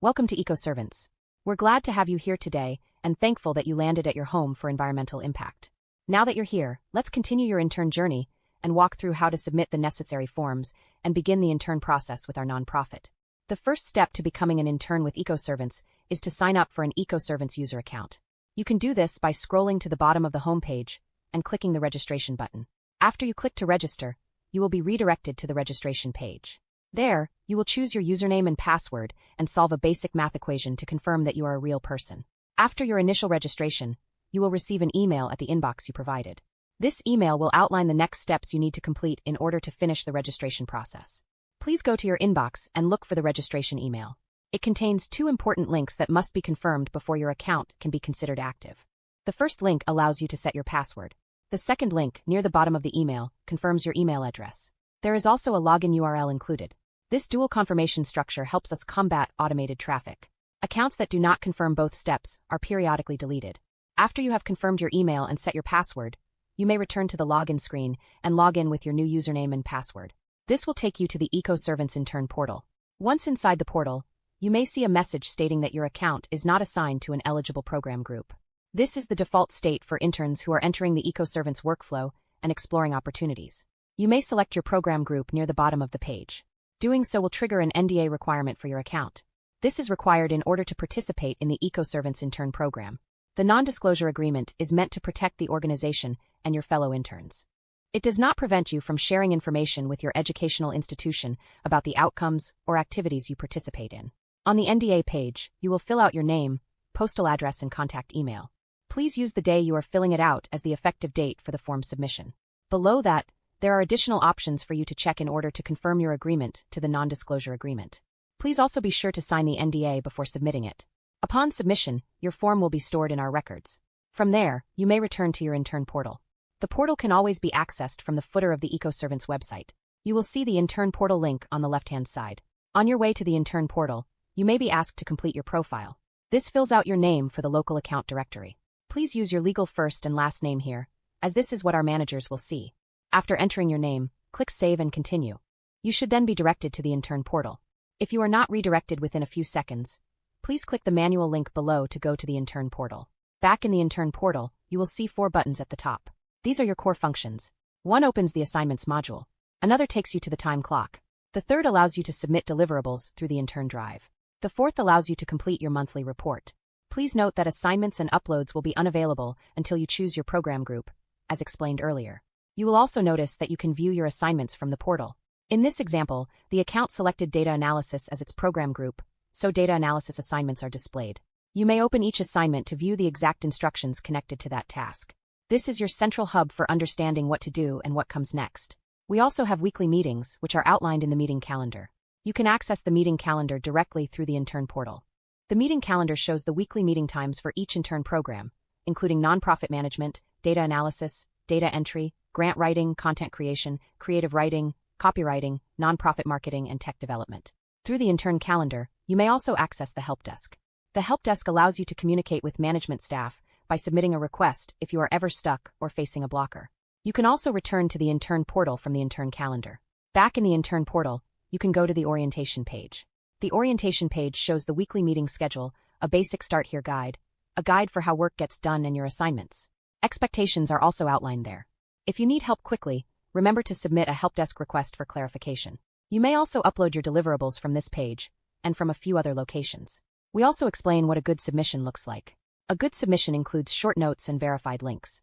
Welcome to EcoServants. We're glad to have you here today and thankful that you landed at your home for environmental impact. Now that you're here, let's continue your intern journey and walk through how to submit the necessary forms and begin the intern process with our nonprofit. The first step to becoming an intern with EcoServants is to sign up for an EcoServants user account. You can do this by scrolling to the bottom of the homepage and clicking the registration button. After you click to register, you will be redirected to the registration page. There, you will choose your username and password and solve a basic math equation to confirm that you are a real person. After your initial registration, you will receive an email at the inbox you provided. This email will outline the next steps you need to complete in order to finish the registration process. Please go to your inbox and look for the registration email. It contains 2 important links that must be confirmed before your account can be considered active. The first link allows you to set your password. The second link, near the bottom of the email, confirms your email address. There is also a login URL included. This dual confirmation structure helps us combat automated traffic. Accounts that do not confirm both steps are periodically deleted. After you have confirmed your email and set your password, you may return to the login screen and log in with your new username and password. This will take you to the EcoServants Intern Portal. Once inside the portal, you may see a message stating that your account is not assigned to an eligible program group. This is the default state for interns who are entering the EcoServants workflow and exploring opportunities. You may select your program group near the bottom of the page. Doing so will trigger an NDA requirement for your account. This is required in order to participate in the EcoServants Intern program. The non-disclosure agreement is meant to protect the organization and your fellow interns. It does not prevent you from sharing information with your educational institution about the outcomes or activities you participate in. On the NDA page, you will fill out your name, postal address, and contact email. Please use the day you are filling it out as the effective date for the form submission. Below that, there are additional options for you to check in order to confirm your agreement to the non-disclosure agreement. Please also be sure to sign the NDA before submitting it. Upon submission, your form will be stored in our records. From there, you may return to your intern portal. The portal can always be accessed from the footer of the EcoServants website. You will see the intern portal link on the left-hand side. On your way to the intern portal, you may be asked to complete your profile. This fills out your name for the local account directory. Please use your legal first and last name here, as this is what our managers will see. After entering your name, click Save and Continue. You should then be directed to the intern portal. If you are not redirected within a few seconds, please click the manual link below to go to the intern portal. Back in the intern portal, you will see 4 buttons at the top. These are your core functions. One opens the assignments module. Another takes you to the time clock. The third allows you to submit deliverables through the intern drive. The fourth allows you to complete your monthly report. Please note that assignments and uploads will be unavailable until you choose your program group, as explained earlier. You will also notice that you can view your assignments from the portal. In this example, the account selected data analysis as its program group, so data analysis assignments are displayed. You may open each assignment to view the exact instructions connected to that task. This is your central hub for understanding what to do and what comes next. We also have weekly meetings, which are outlined in the meeting calendar. You can access the meeting calendar directly through the intern portal. The meeting calendar shows the weekly meeting times for each intern program, including nonprofit management, data analysis, data entry, grant writing, content creation, creative writing, copywriting, nonprofit marketing, and tech development. Through the intern calendar, you may also access the help desk. The help desk allows you to communicate with management staff by submitting a request if you are ever stuck or facing a blocker. You can also return to the intern portal from the intern calendar. Back in the intern portal, you can go to the orientation page. The orientation page shows the weekly meeting schedule, a basic start here guide, a guide for how work gets done and your assignments. Expectations are also outlined there. If you need help quickly, remember to submit a help desk request for clarification. You may also upload your deliverables from this page and from a few other locations. We also explain what a good submission looks like. A good submission includes short notes and verified links.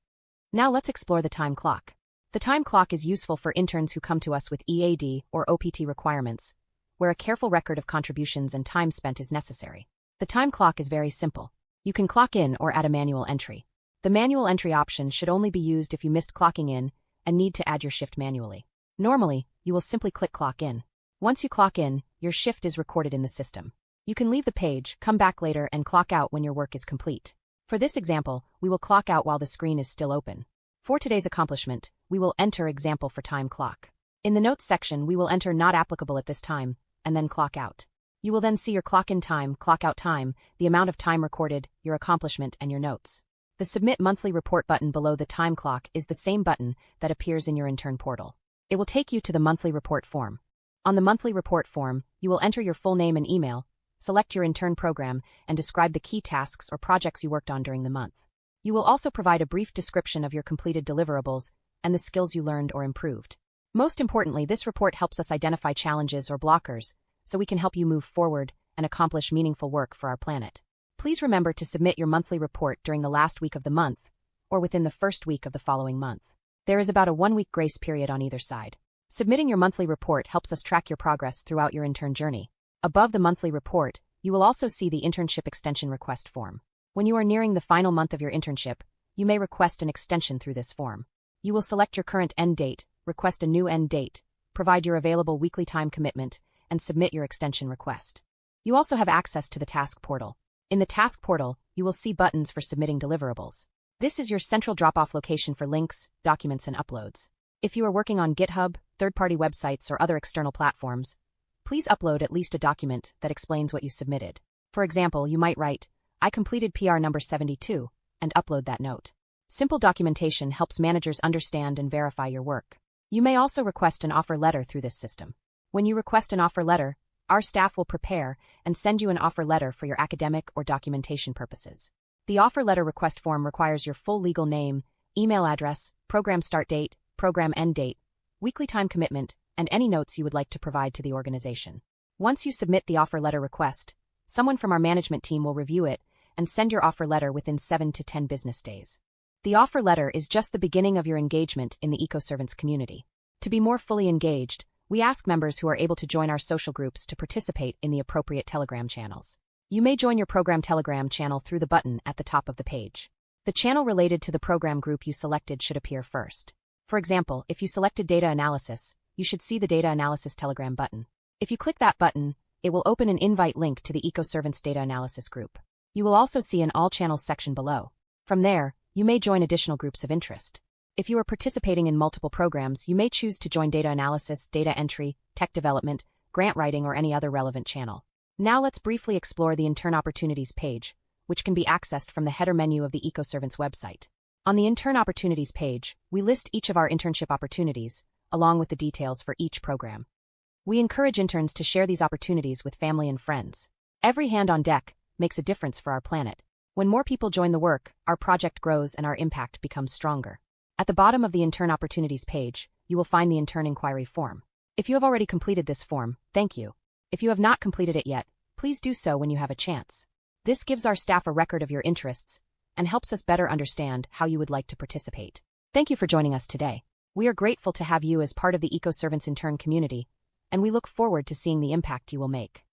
Now let's explore the time clock. The time clock is useful for interns who come to us with EAD or OPT requirements, where a careful record of contributions and time spent is necessary. The time clock is very simple. You can clock in or add a manual entry. The manual entry option should only be used if you missed clocking in and need to add your shift manually. Normally, you will simply click Clock In. Once you clock in, your shift is recorded in the system. You can leave the page, come back later, and clock out when your work is complete. For this example, we will clock out while the screen is still open. For today's accomplishment, we will enter example for time clock. In the notes section, we will enter not applicable at this time, and then clock out. You will then see your clock in time, clock out time, the amount of time recorded, your accomplishment, and your notes. The Submit Monthly Report button below the time clock is the same button that appears in your intern portal. It will take you to the monthly report form. On the monthly report form, you will enter your full name and email, select your intern program, and describe the key tasks or projects you worked on during the month. You will also provide a brief description of your completed deliverables and the skills you learned or improved. Most importantly, this report helps us identify challenges or blockers, so we can help you move forward and accomplish meaningful work for our planet. Please remember to submit your monthly report during the last week of the month, or within the first week of the following month. There is about a 1-week grace period on either side. Submitting your monthly report helps us track your progress throughout your intern journey. Above the monthly report, you will also see the internship extension request form. When you are nearing the final month of your internship, you may request an extension through this form. You will select your current end date, request a new end date, provide your available weekly time commitment, and submit your extension request. You also have access to the task portal. In the task portal, you will see buttons for submitting deliverables. This is your central drop-off location for links, documents, and uploads. If you are working on GitHub, third-party websites, or other external platforms, please upload at least a document that explains what you submitted. For example, you might write, "I completed PR number 72, and upload that note. Simple documentation helps managers understand and verify your work. You may also request an offer letter through this system. When you request an offer letter, our staff will prepare and send you an offer letter for your academic or documentation purposes. The offer letter request form requires your full legal name, email address, program start date, program end date, weekly time commitment, and any notes you would like to provide to the organization. Once you submit the offer letter request, someone from our management team will review it and send your offer letter within 7 to 10 business days. The offer letter is just the beginning of your engagement in the EcoServants community. To be more fully engaged, we ask members who are able to join our social groups to participate in the appropriate Telegram channels. You may join your program Telegram channel through the button at the top of the page. The channel related to the program group you selected should appear first. For example, if you selected data analysis, you should see the data analysis Telegram button. If you click that button, it will open an invite link to the EcoServants data analysis group. You will also see an all channels section below. From there, you may join additional groups of interest. If you are participating in multiple programs, you may choose to join data analysis, data entry, tech development, grant writing, or any other relevant channel. Now let's briefly explore the Intern Opportunities page, which can be accessed from the header menu of the EcoServants website. On the Intern Opportunities page, we list each of our internship opportunities, along with the details for each program. We encourage interns to share these opportunities with family and friends. Every hand on deck makes a difference for our planet. When more people join the work, our project grows and our impact becomes stronger. At the bottom of the Intern Opportunities page, you will find the Intern Inquiry form. If you have already completed this form, thank you. If you have not completed it yet, please do so when you have a chance. This gives our staff a record of your interests and helps us better understand how you would like to participate. Thank you for joining us today. We are grateful to have you as part of the EcoServants Intern community, and we look forward to seeing the impact you will make.